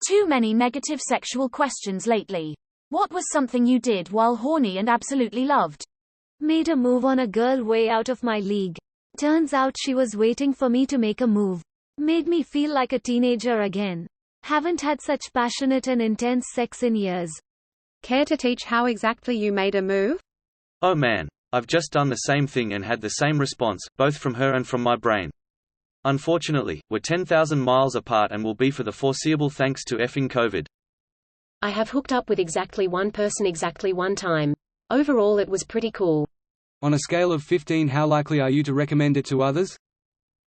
Too many negative sexual questions lately. What was something you did while horny and absolutely loved? Made a move on a girl way out of my league. Turns out she was waiting for me to make a move. Made me feel like a teenager again. Haven't had such passionate and intense sex in years. Care to teach how exactly you made a move? Oh man, I've just done the same thing and had the same response, both from her and from my brain. Unfortunately, we're 10,000 miles apart and will be for the foreseeable thanks to effing COVID. I have hooked up with exactly one person exactly one time. Overall it was pretty cool. On a scale of 15, how likely are you to recommend it to others?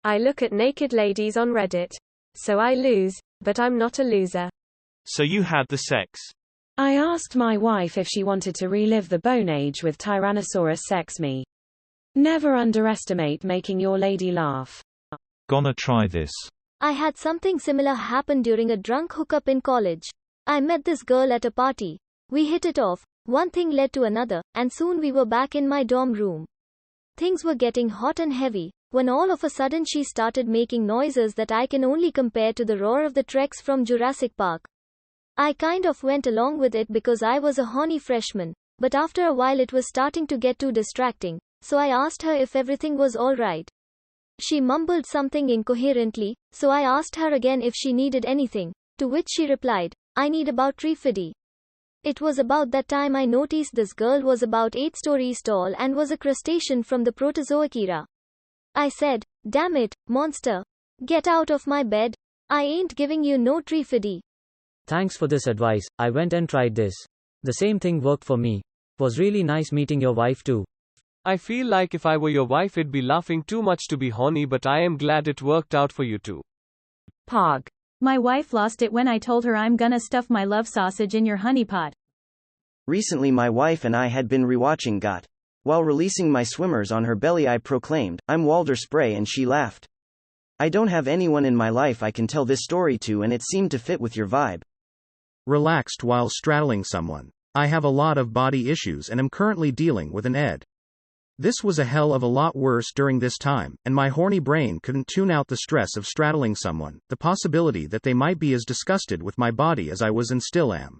I look at naked ladies on Reddit. So I lose, but I'm not a loser. So you had the sex. I asked my wife if she wanted to relive the Bone Age with Tyrannosaurus sex me. Never underestimate making your lady laugh. Gonna try this. I had something similar happen during a drunk hookup in college. I met this girl at a party. We hit it off, one thing led to another, and soon we were back in my dorm room. Things were getting hot and heavy, when all of a sudden she started making noises that I can only compare to the roar of the T-Rex from Jurassic Park. I kind of went along with it because I was a horny freshman, but after a while it was starting to get too distracting, so I asked her if everything was alright. She mumbled something incoherently, so I asked her again if she needed anything, to which she replied, I need about $350. It was about that time I noticed this girl was about 8 stories tall and was a crustacean from the Proterozoic era. I said, damn it, monster. Get out of my bed. I ain't giving you no $350. Thanks for this advice, I went and tried this. The same thing worked for me. Was really nice meeting your wife too. I feel like if I were your wife it'd be laughing too much to be horny, but I am glad it worked out for you too. Pog. My wife lost it when I told her I'm gonna stuff my love sausage in your honeypot. Recently my wife and I had been rewatching GOT. While releasing my swimmers on her belly I proclaimed, I'm Walder Spray, and she laughed. I don't have anyone in my life I can tell this story to, and it seemed to fit with your vibe. Relaxed while straddling someone. I have a lot of body issues and am currently dealing with an ED. This was a hell of a lot worse during this time, and my horny brain couldn't tune out the stress of straddling someone, the possibility that they might be as disgusted with my body as I was and still am.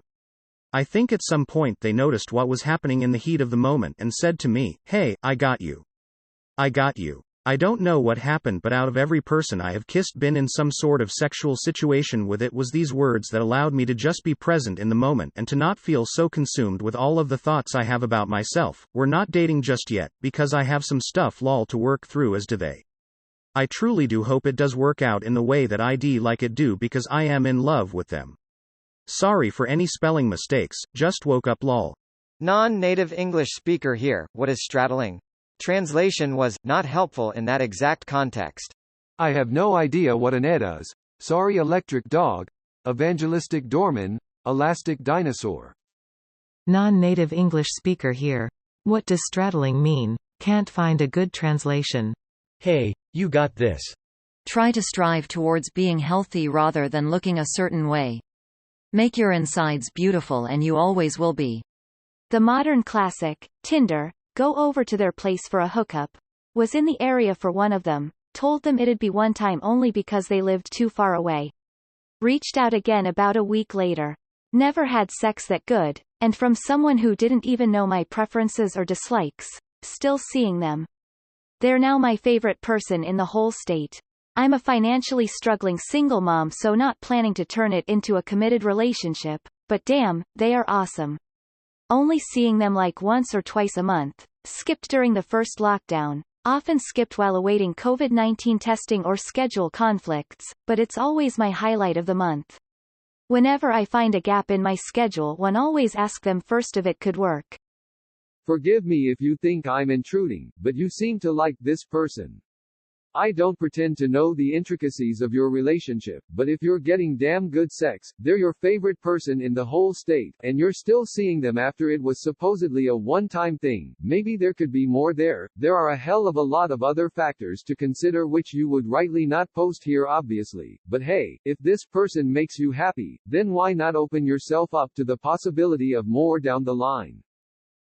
I think at some point they noticed what was happening in the heat of the moment and said to me, hey, I got you. I got you. I don't know what happened, but out of every person I have kissed been in some sort of sexual situation with, it was these words that allowed me to just be present in the moment and to not feel so consumed with all of the thoughts I have about myself. We're not dating just yet, because I have some stuff lol to work through, as do they. I truly do hope it does work out in the way that I like it do, because I am in love with them. Sorry for any spelling mistakes, just woke up lol. Non-native English speaker here, what is straddling? Translation was, not helpful in that exact context. I have no idea what an ED is. Sorry electric dog. Evangelistic doorman. Elastic dinosaur. Non-native English speaker here. What does straddling mean? Can't find a good translation. Hey, you got this. Try to strive towards being healthy rather than looking a certain way. Make your insides beautiful and you always will be. The modern classic, Tinder. Go over to their place for a hookup. Was in the area for one of them. Told them it'd be one time only because they lived too far away. Reached out again about a week later. Never had sex that good, and from someone who didn't even know my preferences or dislikes. Still seeing them. They're now my favorite person in the whole state. I'm a financially struggling single mom, so not planning to turn it into a committed relationship, but damn, they are awesome. Only seeing them like once or twice a month. Skipped during the first lockdown. Often skipped while awaiting COVID-19 testing or schedule conflicts, but it's always my highlight of the month. Whenever I find a gap in my schedule, one always ask them first if it could work. Forgive me if you think I'm intruding, but you seem to like this person. I don't pretend to know the intricacies of your relationship, but if you're getting damn good sex, they're your favorite person in the whole state, and you're still seeing them after it was supposedly a one-time thing, maybe there could be more there. There are a hell of a lot of other factors to consider which you would rightly not post here obviously, but hey, if this person makes you happy, then why not open yourself up to the possibility of more down the line?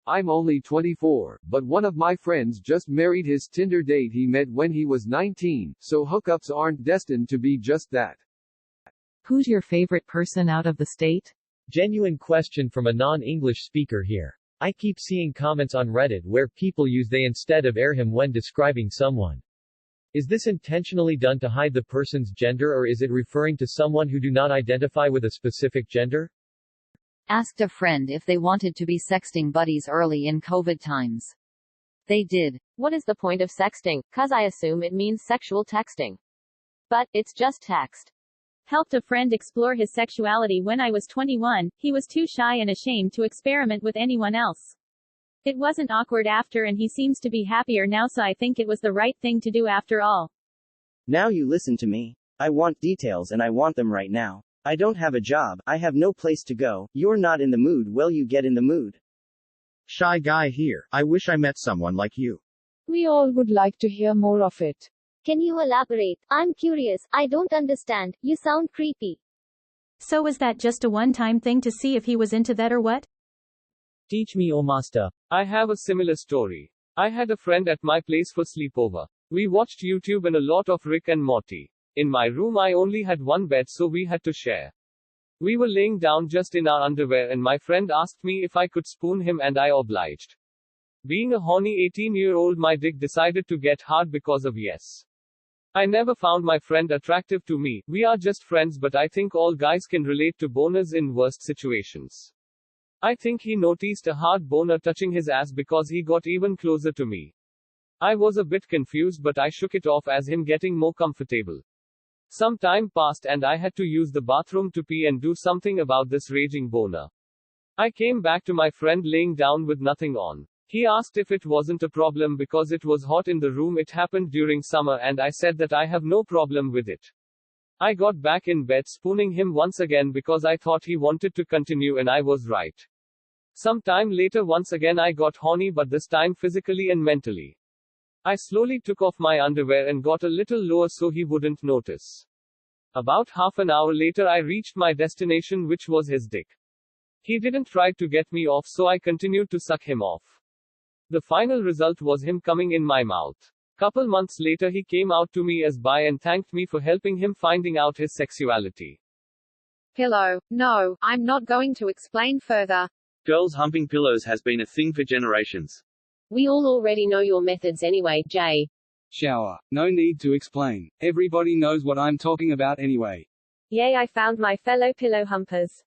I'm only 24, but one of my friends just married his Tinder date he met when he was 19, so hookups aren't destined to be just that. Who's your favorite person out of the state? Genuine question from a non-English speaker here. I keep seeing comments on Reddit where people use they instead of him when describing someone. Is this intentionally done to hide the person's gender, or is it referring to someone who do not identify with a specific gender? Asked a friend if they wanted to be sexting buddies early in COVID times. They did. What is the point of sexting? 'Cause I assume it means sexual texting. But it's just text. Helped a friend explore his sexuality when I was 21, he was too shy and ashamed to experiment with anyone else. It wasn't awkward after, and he seems to be happier now, so I think it was the right thing to do after all. Now you listen to me. I want details and I want them right now. I don't have a job, I have no place to go, you're not in the mood, well you get in the mood. Shy guy here. I wish I met someone like you. We all would like to hear more of it. Can you elaborate? I'm curious, I don't understand, you sound creepy. So was that just a one-time thing to see if he was into that or what? Teach me, oh master. I have a similar story. I had a friend at my place for sleepover. We watched YouTube and a lot of Rick and Morty. In my room I only had one bed, so we had to share. We were laying down just in our underwear and my friend asked me if I could spoon him and I obliged. Being a horny 18-year-old, my dick decided to get hard because of yes. I never found my friend attractive to me, we are just friends, but I think all guys can relate to boners in worst situations. I think he noticed a hard boner touching his ass because he got even closer to me. I was a bit confused, but I shook it off as him getting more comfortable. Some time passed and I had to use the bathroom to pee and do something about this raging boner. I came back to my friend laying down with nothing on. He asked if it wasn't a problem because it was hot in the room. It happened during summer and I said that I have no problem with it. I got back in bed spooning him once again because I thought he wanted to continue and I was right. Some time later once again I got horny, but this time physically and mentally. I slowly took off my underwear and got a little lower so he wouldn't notice. About half an hour later I reached my destination, which was his dick. He didn't try to get me off, so I continued to suck him off. The final result was him coming in my mouth. Couple months later he came out to me as bi and thanked me for helping him finding out his sexuality. Pillow. No, I'm not going to explain further. Girls humping pillows has been a thing for generations. We all already know your methods anyway, Jay. Shower. No need to explain. Everybody knows what I'm talking about anyway. Yay, I found my fellow pillow humpers.